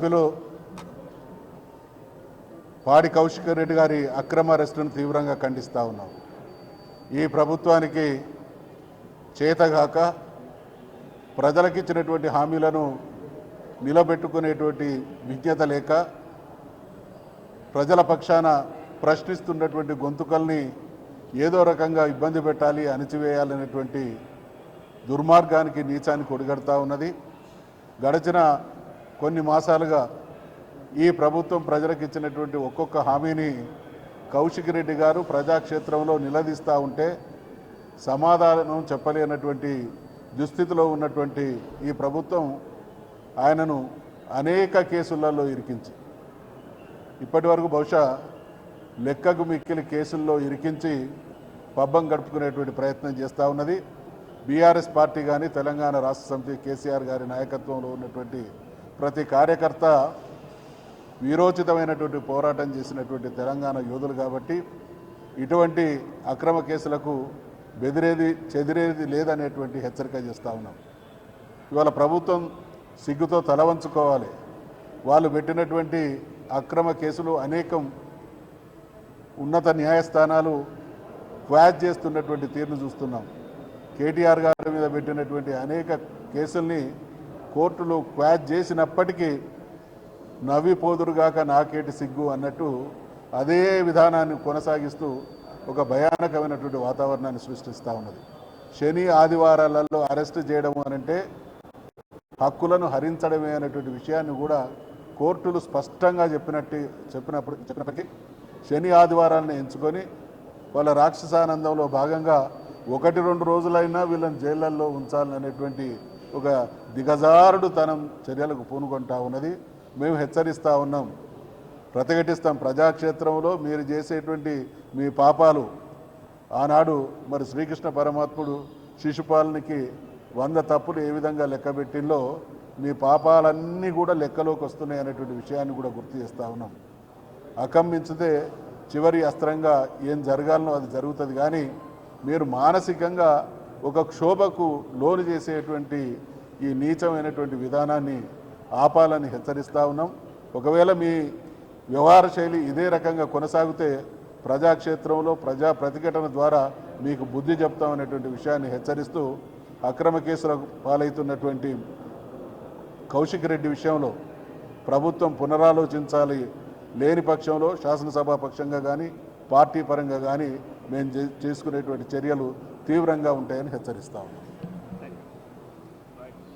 సభ్యులు పాడి కౌశిక్ రెడ్డి గారి అక్రమ అరెస్టును తీవ్రంగా ఖండిస్తూ ఉన్నాం. ఈ ప్రభుత్వానికి చేతగాక ప్రజలకు ఇచ్చినటువంటి హామీలను నిలబెట్టుకునేటువంటి విజ్ఞత లేక ప్రజల పక్షాన ప్రశ్నిస్తున్నటువంటి గొంతుకల్ని ఏదో రకంగా ఇబ్బంది పెట్టాలి, అణిచివేయాలనేటువంటి దుర్మార్గానికి, నీచానికి ఒడిగడతా ఉన్నది. గడిచిన కొన్ని మాసాలుగా ఈ ప్రభుత్వం ప్రజలకు ఇచ్చినటువంటి ఒక్కొక్క హామీని కౌశిక్ రెడ్డి గారు ప్రజాక్షేత్రంలో నిలదీస్తూ ఉంటే సమాధానం చెప్పలేనటువంటి దుస్థితిలో ఉన్నటువంటి ఈ ప్రభుత్వం ఆయనను అనేక కేసులలో ఇరికించి ఇప్పటి వరకు బహుశా లెక్కకు మిక్కిలి కేసుల్లో ఇరికించి పబ్బం గడుపుకునేటువంటి ప్రయత్నం చేస్తూ ఉన్నది. బీఆర్ఎస్ పార్టీ కానీ తెలంగాణ రాష్ట్ర సమితి కేసీఆర్ గారి నాయకత్వంలో ఉన్నటువంటి ప్రతి కార్యకర్త వీరోచితమైనటువంటి పోరాటం చేసినటువంటి తెలంగాణ యోధులు కాబట్టి ఇటువంటి అక్రమ కేసులకు బెదిరేది చెదిరేది లేదనేటువంటి హెచ్చరిక చేస్తూ ఉన్నాం. ఇవాళ ప్రభుత్వం సిగ్గుతో తలవంచుకోవాలి. వాళ్ళు పెట్టినటువంటి అక్రమ కేసులు అనేకం ఉన్నత న్యాయస్థానాలు క్వాష్ చేస్తున్నటువంటి తీరును చూస్తున్నాం. కేటీఆర్ గారి మీద పెట్టినటువంటి అనేక కేసుల్ని కోర్టులు క్వాష్ చేసినప్పటికీ నవ్విపోదురుగాక నాకేటి సిగ్గు అన్నట్టు అదే విధానాన్ని కొనసాగిస్తూ ఒక భయానకమైనటువంటి వాతావరణాన్ని సృష్టిస్తూ ఉన్నది. శని ఆదివారాలలో అరెస్టు చేయడం అనంటే హక్కులను హరించడమే అనేటువంటి విషయాన్ని కూడా కోర్టులు స్పష్టంగా చెప్పినప్పటికీ శని ఆదివారాలను ఎంచుకొని వాళ్ళ రాక్షసానందంలో భాగంగా 1-2 రోజులైనా వీళ్ళని జైళ్ళల్లో ఉంచాలనేటువంటి ఒక దిగజారుడు తనం చర్యలకు పూనుకుంటా ఉన్నది. మేము హెచ్చరిస్తూ ఉన్నాం, ప్రతిఘటిస్తాం. ప్రజాక్షేత్రంలో మీరు చేసేటువంటి మీ పాపాలు ఆనాడు మరి శ్రీకృష్ణ పరమాత్ముడు శిశుపాలనికి 100 తప్పులు ఏ విధంగా లెక్కబెట్టిందో మీ పాపాలన్నీ కూడా లెక్కలోకి వస్తున్నాయి అనేటువంటి విషయాన్ని కూడా గుర్తు చేస్తూ ఉన్నాం. అకమ్మించితే చివరి అస్త్రంగా ఏం జరగాలనో అది జరుగుతుంది. కానీ మీరు మానసికంగా ఒక క్షోభకు లోను చేసేటువంటి ఈ నీచమైనటువంటి విధానాన్ని ఆపాలని హెచ్చరిస్తూ ఉన్నాం. ఒకవేళ మీ వ్యవహార శైలి ఇదే రకంగా కొనసాగితే ప్రజాక్షేత్రంలో ప్రజా ప్రతిఘటన ద్వారా మీకు బుద్ధి చెప్తామనేటువంటి విషయాన్ని హెచ్చరిస్తూ అక్రమ కేసులకు పాలవుతున్నటువంటి కౌశిక్ రెడ్డి విషయంలో ప్రభుత్వం పునరాలోచించాలి. లేని పక్షంలో శాసనసభా పక్షంగా కానీ పార్టీ పరంగా కానీ మేము చేసుకునేటువంటి చర్యలు తీవ్రంగా ఉంటాయని హెచ్చరిస్తా ఉన్నాం.